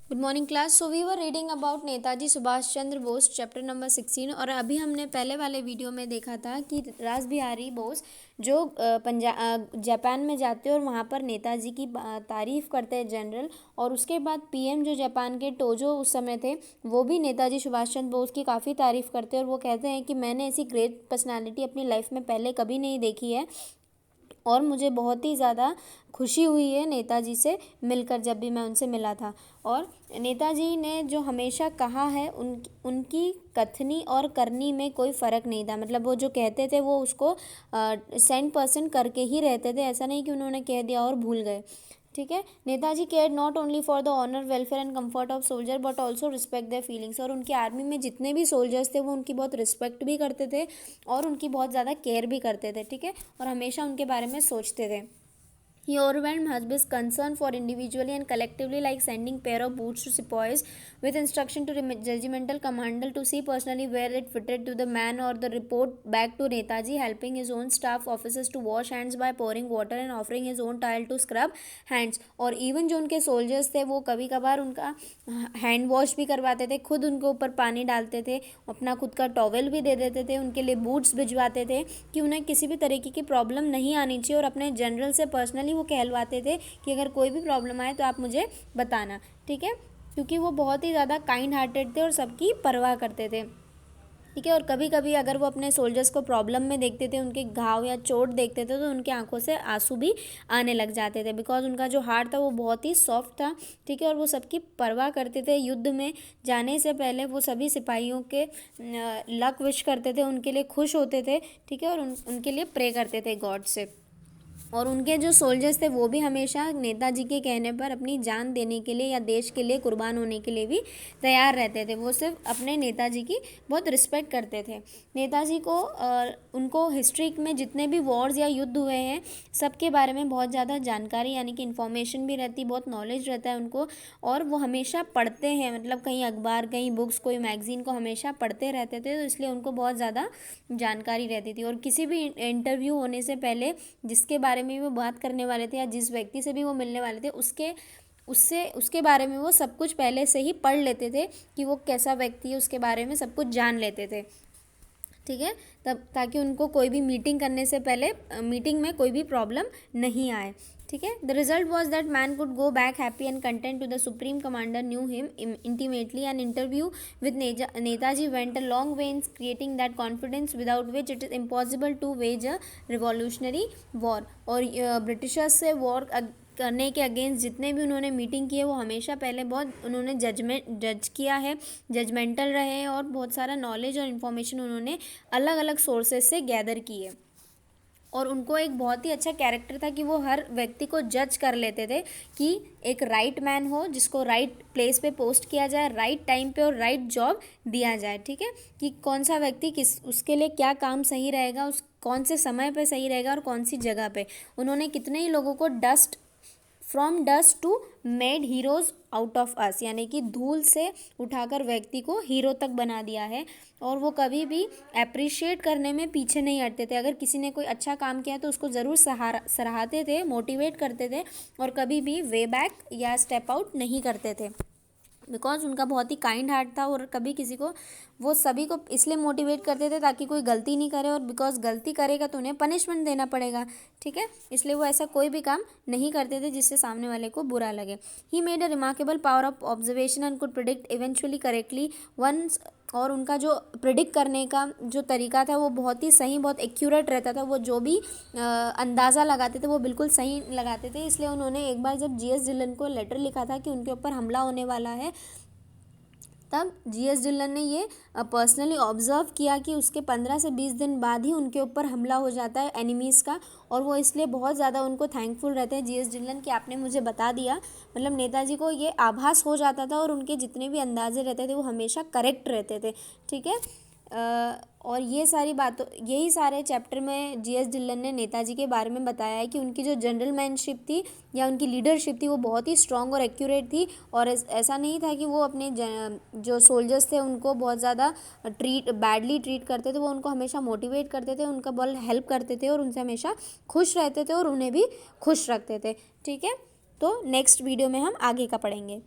Good morning class. So we were reading about Netaji Subhash Chandra Bose chapter number 16। और अभी हमने पहले वाले वीडियो में देखा था कि रास बिहारी बोस जो जापान में जाते हैं और वहाँ पर नेताजी की तारीफ़ करते हैं जनरल। और उसके बाद पीएम जो जापान के टोजो उस समय थे, वो भी नेताजी सुभाष चंद्र बोस की काफ़ी तारीफ़ करते हैं। और वो कहते हैं कि मैंने ऐसी ग्रेट पर्सनालिटी अपनी लाइफ में पहले कभी नहीं देखी है और मुझे बहुत ही ज़्यादा खुशी हुई है नेताजी से मिलकर, जब भी मैं उनसे मिला था। और नेताजी ने जो हमेशा कहा है उनकी कथनी और करनी में कोई फ़र्क नहीं था। मतलब वो जो कहते थे वो उसको 100% करके ही रहते थे। ऐसा नहीं कि उन्होंने कह दिया और भूल गए। ठीक है। Netaji care not only for the honour welfare and comfort of soldier but also respect their feelings. और उनकी आर्मी में जितने भी सोल्जर्स थे वो उनकी बहुत रिस्पेक्ट भी करते थे और उनकी बहुत ज़्यादा केयर भी करते थे। ठीक है। और हमेशा उनके बारे में सोचते थे। He overwhelmed his concern for individually and collectively, like sending pair of boots to sepoys with instruction to regimental commander to see personally where it fitted to the man, or the report back to Netaji, helping his own staff officers to wash hands by pouring water and offering his own towel to scrub hands। और even जो उनके soldiers थे वो कभी कभार उनका hand wash भी करवाते थे, खुद उनके ऊपर पानी डालते थे, अपना खुद का टॉवेल भी दे देते थे, उनके लिए बूट्स भिजवाते थे कि उन्हें किसी भी तरीके की प्रॉब्लम नहीं आनी चाहिए। और अपने जनरल से पर्सनली वो कहलवाते थे कि अगर कोई भी प्रॉब्लम आए तो आप मुझे बताना। ठीक है। क्योंकि वो बहुत ही ज़्यादा काइंड हार्टेड थे और सबकी परवाह करते थे। ठीक है। और कभी कभी अगर वो अपने सोल्जर्स को प्रॉब्लम में देखते थे, उनके घाव या चोट देखते थे, तो उनकी आंखों से आंसू भी आने लग जाते थे, बिकॉज उनका जो हार्ट था वो बहुत ही सॉफ्ट था। ठीक है। और वो सबकी परवाह करते थे। युद्ध में जाने से पहले वो सभी सिपाहियों के लक विश करते थे, उनके लिए खुश होते थे। ठीक है। और उनके लिए प्रे करते थे गॉड से। और उनके जो सोल्जर्स थे वो भी हमेशा नेताजी के कहने पर अपनी जान देने के लिए या देश के लिए कुर्बान होने के लिए भी तैयार रहते थे। वो सिर्फ अपने नेताजी की बहुत रिस्पेक्ट करते थे। नेताजी को उनको हिस्ट्री में जितने भी वॉर्स या युद्ध हुए हैं सबके बारे में बहुत ज़्यादा जानकारी यानी कि इन्फॉर्मेशन भी रहती, बहुत नॉलेज रहता है उनको। और वो हमेशा पढ़ते हैं, मतलब कहीं अखबार, कहीं बुक्स, कोई मैगज़ीन को हमेशा पढ़ते रहते थे, तो इसलिए उनको बहुत ज़्यादा जानकारी रहती थी। और किसी भी इंटरव्यू होने से पहले जिसके बारे में वो बात करने वाले थे या जिस व्यक्ति से भी वो मिलने वाले थे उसके बारे में वो सब कुछ पहले से ही पढ़ लेते थे कि वो कैसा व्यक्ति है, उसके बारे में सब कुछ जान लेते थे। ठीक है। तब ताकि उनको कोई भी मीटिंग करने से पहले मीटिंग में कोई भी प्रॉब्लम नहीं आए। ठीक है। The result was that man could go back happy and content to the supreme commander knew him intimately. An interview with Netaji went a long way in creating that confidence without which it is impossible to wage a revolutionary war. और Britishers से war करने के against जितने भी उन्होंने meeting की है वो हमेशा पहले बहुत उन्होंने जज किया है, जजमेंटल रहे हैं और बहुत सारा नॉलेज और इन्फॉर्मेशन उन्होंने अलग अलग सोर्सेज से गैदर की है। और उनको एक बहुत ही अच्छा कैरेक्टर था कि वो हर व्यक्ति को जज कर लेते थे कि एक राइट मैन हो जिसको राइट प्लेस पे पोस्ट किया जाए, राइट टाइम पे और राइट जॉब दिया जाए। ठीक है। कि कौन सा व्यक्ति किस उसके लिए क्या काम सही रहेगा, उस कौन से समय पे सही रहेगा और कौन सी जगह पे। उन्होंने कितने ही लोगों को from dust to made heroes out of us, यानी कि धूल से उठाकर व्यक्ति को हीरो तक बना दिया है। और वो कभी भी अप्रिशिएट करने में पीछे नहीं हटते थे। अगर किसी ने कोई अच्छा काम किया तो उसको ज़रूर सराहते थे, मोटिवेट करते थे और कभी भी वे बैक या स्टेप आउट नहीं करते थे, बिकॉज उनका बहुत ही काइंड हार्ट था। और कभी किसी को वो सभी को इसलिए मोटिवेट करते थे ताकि कोई गलती नहीं करे, और बिकॉज गलती करेगा तो उन्हें पनिशमेंट देना पड़ेगा। ठीक है। इसलिए वो ऐसा कोई भी काम नहीं करते थे जिससे सामने वाले को बुरा लगे। He made a remarkable power of observation and could predict eventually correctly once. और उनका जो प्रिडिक्ट करने का जो तरीका था वो बहुत ही सही, बहुत एक्यूरेट रहता था। वो जो भी अंदाज़ा लगाते थे वो बिल्कुल सही लगाते थे। इसलिए उन्होंने एक बार जब जीएस डिलन को लेटर लिखा था कि उनके ऊपर हमला होने वाला है, तब जीएस डिलन ने ये पर्सनली ऑब्ज़र्व किया कि उसके 15 से 20 दिन बाद ही उनके ऊपर हमला हो जाता है एनिमीज़ का। और वो इसलिए बहुत ज़्यादा उनको थैंकफुल रहते हैं जीएस डिलन कि आपने मुझे बता दिया। मतलब नेताजी को ये आभास हो जाता था और उनके जितने भी अंदाजे रहते थे वो हमेशा करेक्ट रहते थे। ठीक है। और यही सारे चैप्टर में जीएस डिलन ने नेताजी के बारे में बताया है कि उनकी जो जनरलमैनशिप थी या उनकी लीडरशिप थी वो बहुत ही स्ट्रॉन्ग और एक्यूरेट थी। और ऐसा नहीं था कि वो अपने जो सोल्जर्स थे उनको बहुत ज़्यादा बैडली ट्रीट करते थे। वो उनको हमेशा मोटिवेट करते थे, उनका बहुत हेल्प करते थे और उनसे हमेशा खुश रहते थे और उन्हें भी खुश रखते थे। ठीक है। तो नेक्स्ट वीडियो में हम आगे का पढ़ेंगे।